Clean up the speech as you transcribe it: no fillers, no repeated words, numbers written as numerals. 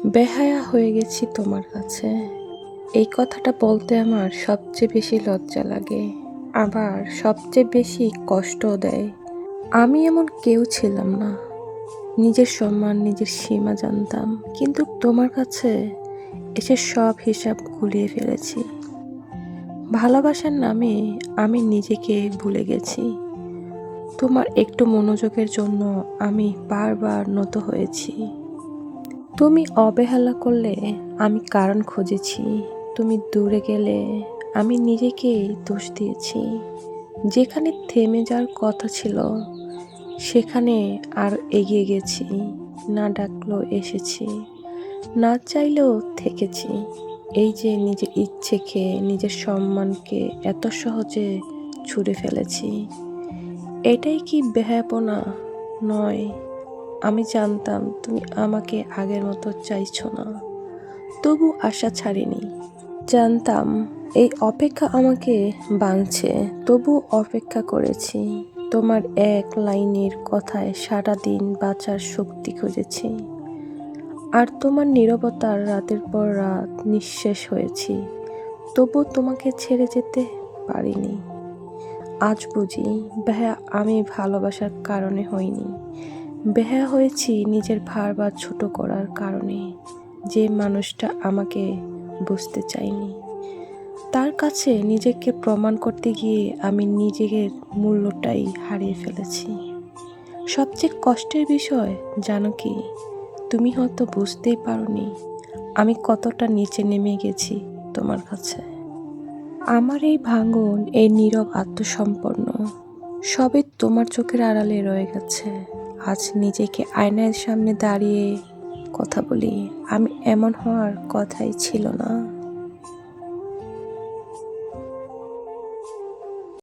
বেহায়া হয়ে গেছি তোমার কাছে। এই কথাটা বলতে আমার সবচেয়ে বেশি লজ্জা লাগে, আবার সবচেয়ে বেশি কষ্টও দেয়। আমি এমন কেউ ছিলাম না, নিজের সম্মান নিজের সীমা জানতাম, কিন্তু তোমার কাছে এসে সব হিসাব গুলিয়ে ফেলেছি। ভালোবাসার নামে আমি নিজেকে ভুলে গেছি। তোমার একটু মনোযোগের জন্য আমি বারবার নত হয়েছি। তুমি অবহেলা করলে আমি কারণ খুঁজেছি, তুমি দূরে গেলে আমি নিজেকেই দোষ দিয়েছি। যেখানে থেমে যাওয়ার কথা ছিল সেখানে আর এগিয়ে গেছি, না ডাকলেও এসেছি, না চাইলেও থেকেছি। এই যে নিজের ইচ্ছেকে নিজের সম্মানকে এত সহজে ছুঁড়ে ফেলেছি, এটাই কি বেহায়াপনা নয়? আমি জানতাম তুমি আমাকে আগের মতো চাইছো না, তবু আশা ছাড়িনি। জানতাম এই অপেক্ষা আমাকে ভাঙছে, তবু অপেক্ষা করেছি। তোমার এক লাইনের কথায় সারাদিন বাঁচার শক্তি খুঁজেছি, আর তোমার নীরবতার রাতের পর রাত নিঃশেষ হয়েছি, তবু তোমাকে ছেড়ে যেতে পারিনি। আজ বুঝি বেহায়া আমি ভালোবাসার কারণে হইনি, বেহায়া হয়েছি নিজের ভার বা ছোট করার কারণে। যে মানুষটা আমাকে বুঝতে চায়নি, তার কাছে নিজেকে প্রমাণ করতে গিয়ে আমি নিজের মূল্যটাই হারিয়ে ফেলেছি। সবচেয়ে কষ্টের বিষয় জানো কি, তুমি হয়তো বুঝতেই পারোনি আমি কতটা নিচে নেমে গেছি তোমার কাছে। আমার এই ভাঙন, এই নীরব আত্মসম্পন্ন সবই তোমার চোখের আড়ালে রয়ে গেছে। আজ নিজেকে আয়নার সামনে দাঁড়িয়ে কথা বলি, আমি এমন হওয়ার কথাই ছিল না।